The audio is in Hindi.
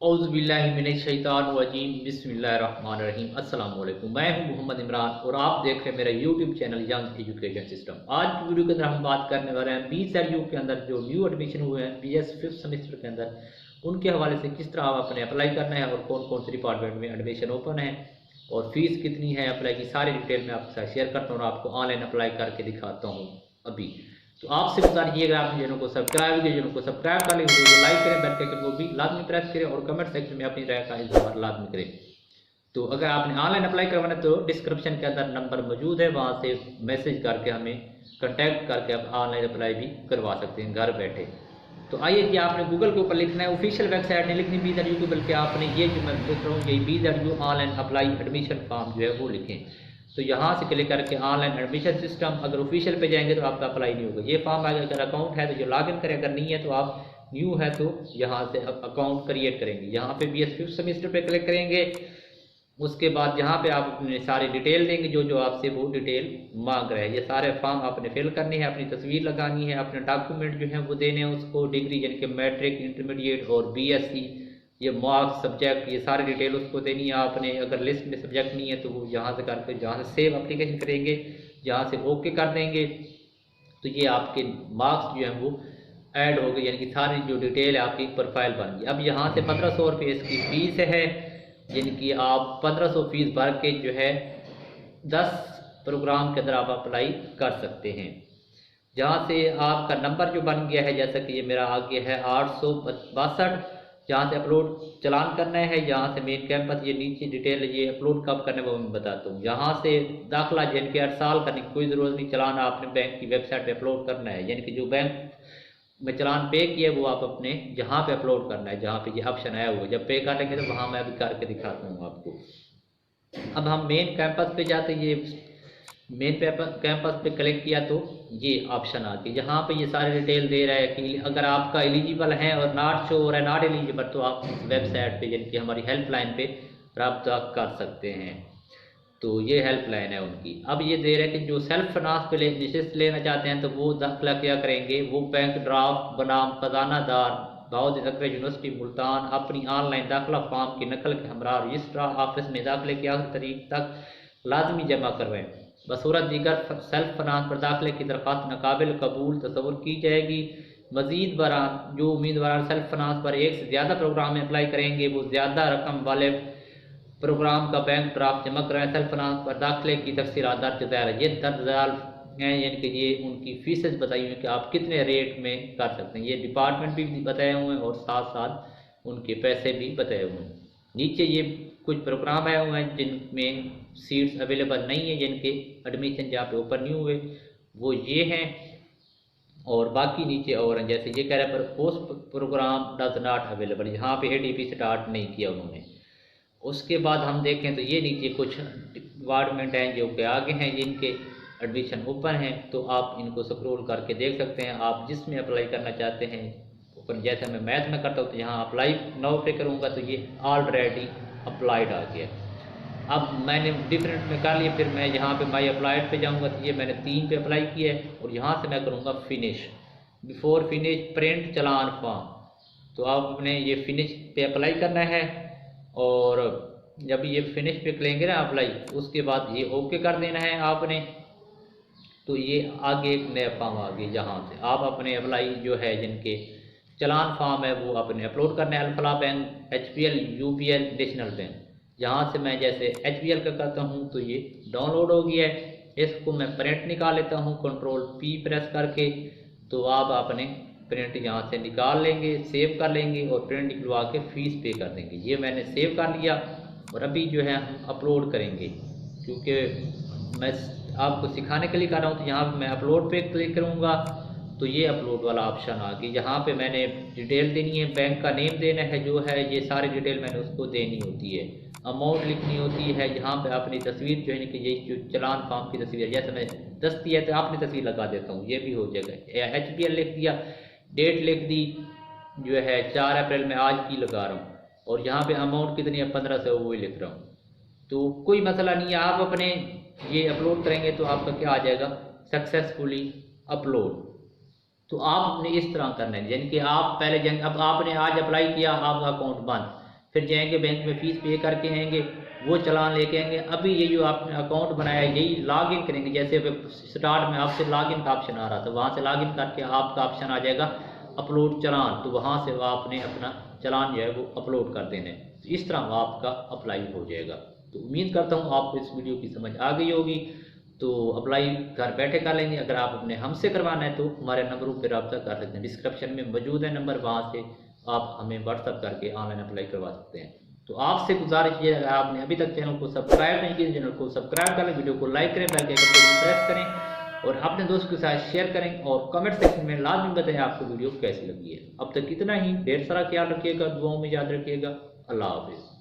औज़ुबिल्लाहिमिनश्शैतानिर्रजीम बिस्मिल्लाहिर्रहमानिर्रहीम। अस्सलाम वालेकुम। मैं हूं मोहम्मद इमरान और आप देख रहे हैं मेरा YouTube channel young education system. आज की वीडियो के अंदर हम बात करने वाले हैं BSLU के अंदर जो न्यू एडमिशन हुए हैं BS 5th सेमेस्टर के अंदर, उनके हवाले से किस तरह आप अपने अप्लाई करना है और कौन कौन से डिपार्टमेंट में एडमिशन ओपन है और फीस कितनी है अप्लाई की सारी डिटेल में आपके साथ शेयर करता हूँ और आपको ऑनलाइन अप्लाई करके दिखाता हूँ अभी। तो आपसे गुजारिएगा आप चैनल को सब्सक्राइब कर लें, वीडियो को लाइक करें, बेल के आइकन को भी लाजमी प्रेस करें और कमेंट सेक्शन में अपनी राय का इजहार लाजमी करें। तो अगर आपने ऑनलाइन अप्लाई करवाना है तो डिस्क्रिप्शन के अंदर नंबर मौजूद है, वहाँ से मैसेज करके हमें कांटेक्ट करके आप ऑनलाइन अप्लाई भी करवा सकते हैं घर बैठे। तो आइए कि आपने गूगल के ऊपर लिखना है, ऑफिशियल वेबसाइट नहीं लिखनी BSLU की, बल्कि आपने ये जो मैं लिख रहा हूँ यही BSLU online apply admission form जो है वो लिखें। तो यहाँ से क्लिक करके ऑनलाइन एडमिशन सिस्टम, अगर ऑफिशियल पे जाएंगे तो आपका अप्लाई नहीं होगा। ये फॉर्म अगर अकाउंट है तो जो लॉगिन करें, अगर नहीं है तो आप न्यू है तो यहाँ से अकाउंट क्रिएट करेंगे। यहाँ पे BS 5th सेमेस्टर पे क्लिक करेंगे, उसके बाद यहाँ पे आप अपने सारी डिटेल देंगे, जो जो आपसे वो डिटेल मांग रहे हैं। ये सारे फॉर्म आपने फिल करने हैं, अपनी तस्वीर लगानी है, अपने डॉक्यूमेंट जो हैं वो देने हैं उसको, डिग्री यानी कि मैट्रिक, इंटरमीडिएट और BSc, ये मार्क्स, सब्जेक्ट, ये सारी डिटेल उसको देनी है आपने। अगर लिस्ट में सब्जेक्ट नहीं है तो वो यहाँ से करके जहाँ से सेव एप्लीकेशन करेंगे, यहाँ से ओके कर देंगे तो ये आपके मार्क्स जो हैं वो ऐड हो गए, यानी कि सारी जो डिटेल है आपकी प्रोफाइल बन गई। अब यहाँ से 1500 रुपये इसकी फ़ीस है, यानी कि आप 1500 फीस भर के जो है 10 प्रोग्राम के अंदर आप अप्लाई कर सकते हैं। जहाँ से आपका नंबर जो बन गया है, जैसा कि ये मेरा आ गया है 862, जहाँ से अपलोड चलान करना है, यहाँ से मेन कैंपस, ये नीचे डिटेल ये अपलोड कब करना है वो मैं बताता हूँ। यहाँ से दाखिला यानी कि 8 साल करने की कोई ज़रूरत नहीं, चलान आपने बैंक की वेबसाइट पे अपलोड करना है, यानी कि जो बैंक में चलान पे किया है वो आप अपने जहाँ पे अपलोड करना है, जहाँ पे ये ऑप्शन आया हुआ है। जब पे कर लेंगे तो वहाँ मैं अभी करके दिखाता हूँ आपको। अब हम मेन कैंपस पे जाते हैं, ये मेन कैंपस पे क्लिक किया तो ये ऑप्शन आ गया, यहाँ पे ये सारे डिटेल दे रहा है कि अगर आपका एलिजिबल है और नॉट शो हो रहा है नॉट एलिजिबल, तो आप इस वेबसाइट पे यानी कि हमारी हेल्पलाइन पे रब्ता कर सकते हैं। तो ये हेल्पलाइन है उनकी। अब ये दे रहे हैं कि जो सेल्फ फाइनेंस पे लेना चाहते हैं तो वो दाखिला क्या करेंगे, वो बैंक ड्राफ्ट बनाम खजानादार दाऊद अकबर यूनिवर्सिटी मुल्तान अपनी ऑनलाइन दाखिला फॉर्म की नकल के हमरा रजिस्ट्रार ऑफिस में दाखिले की आखिरी तारीख तक लाजमी जमा करवाएं। बसूरत दीगर सेल्फ फाइनेंस पर दाखिले की दरख्वास्त नाकाबिल कबूल तस्वुर की जाएगी। मजीद बरान जो उम्मीदवार सेल्फ फाइनेंस पर एक से ज़्यादा प्रोग्राम में अप्लाई करेंगे वो ज़्यादा रकम वाले प्रोग्राम का बैंक ड्राफ्ट जमा कराएं। सेल्फ फाइनेंस पर दाखिले की तफसीलात दर्ज दायर है, ये दर्ज हैं, यानी कि ये उनकी फीसेज बताई हुई है कि आप कितने रेट में कर सकते हैं। ये डिपार्टमेंट भी बताए हुए हैं और साथ साथ उनके पैसे भी बताए हुए हैं। नीचे ये कुछ प्रोग्राम आए हुए हैं जिनमें सीट्स अवेलेबल नहीं है, जिनके एडमिशन जहाँ पे ओपन नहीं हुए वो ये हैं, और बाकी नीचे और हैं। जैसे ये कह रहा है पर post program does not available, यहाँ पे ADP स्टार्ट नहीं किया उन्होंने। उसके बाद हम देखें तो ये नीचे कुछ डिपार्टमेंट हैं जो कि आगे हैं जिनके एडमिशन ओपन है, तो आप इनको स्क्रॉल करके देख सकते हैं आप जिसमें अप्लाई करना चाहते हैं ओपन। जैसे मैं मैथ में करता हूँ तो यहाँ अप्लाई नाउ पे करूँगा तो ये ऑलरेडी अप्लाइड आ गया। अब मैंने डिफरेंट में कर लिया, फिर मैं यहाँ पे माई अप्लाइड पे जाऊँगा तो ये मैंने 3 पे अप्लाई किया है और यहाँ से मैं करूँगा फिनिश। बिफोर फिनिश प्रिंट चलान फॉर्म, तो आप अपने ये फिनिश पे अप्लाई करना है और जब ये फिनिश पे करेंगे ना अप्लाई, उसके बाद ये ओके कर देना है आपने। तो ये आगे एक नया फॉर्म आ गया, जहाँ से आप अपने अप्लाई जो है जिनके चलान फॉर्म है वो अपने अपलोड करना है। Alfalah bank, HPL, UBL, national bank. यहाँ से मैं जैसे HPL का करता हूँ तो ये डाउनलोड हो गया है, इसको मैं प्रिंट निकाल लेता हूँ Ctrl+P प्रेस करके। तो आप अपने प्रिंट यहाँ से निकाल लेंगे, सेव कर लेंगे और प्रिंट निकलवा के फीस पे कर देंगे। ये मैंने सेव कर लिया और अभी जो है हम अपलोड करेंगे, क्योंकि मैं आपको सिखाने के लिए कर रहा हूँ। तो यहाँ पे मैं अपलोड पे क्लिक करूँगा तो ये अपलोड वाला ऑप्शन आ गया, जहाँ पे मैंने डिटेल देनी है, बैंक का नेम देना है जो है, ये सारी डिटेल मैंने उसको देनी होती है, अमाउंट लिखनी होती है। यहाँ पे अपनी तस्वीर जो है कि ये जो चलान फॉर्म की तस्वीर है, जैसे मैं दस्ती है तो आपने तस्वीर लगा देता हूँ, ये भी हो जाएगा। HPL लिख दिया, डेट लिख दी जो है 4 अप्रैल में आज की लगा रहा हूँ, और यहाँ पे अमाउंट कितनी है 1500 वो ही लिख रहा हूँ। तो कोई मसला नहीं है, आप अपने ये अपलोड करेंगे तो आपका क्या आ जाएगा, सक्सेसफुली अपलोड। तो आपने इस तरह करना है, यानी कि आप पहले अब आपने आज अप्लाई किया, आपका अकाउंट बंद, फिर जाएंगे बैंक में फ़ीस पे करके आएंगे, वो चालान लेके आएंगे। अभी ये जो आपने अकाउंट बनाया है यही लॉगिन करेंगे। जैसे स्टार्ट में आपसे लॉगिन का ऑप्शन आ रहा था, वहाँ से लॉगिन करके आपका ऑप्शन आ जाएगा अपलोड चालान, तो वहाँ से आपने अपना चालान जो है वो अपलोड कर देना है। तो इस तरह आपका अप्लाई हो जाएगा। तो उम्मीद करता हूँ आपको इस वीडियो की समझ आ गई होगी। तो अप्लाई घर बैठे कर लेंगे। अगर आप अपने हमसे करवाना है तो हमारे नंबरों पर रब्ता कर सकते हैं, डिस्क्रिप्शन में मौजूद है नंबर, वहाँ से आप हमें व्हाट्सअप करके ऑनलाइन अप्लाई करवा सकते हैं। तो आपसे गुजारिश ये, अगर आपने अभी तक चैनल को सब्सक्राइब नहीं किया, चैनल को सब्सक्राइब करें, वीडियो को लाइक करें, बेल के आइकन को प्रेस करें और अपने दोस्त के साथ शेयर करें और कमेंट सेक्शन में लाजमी बताएं आपको वीडियो कैसी लगी है। अब तक इतना ही, ढेर सारा ख्याल रखिएगा, दुआओं में याद रखिएगा। अल्लाह हाफिज़।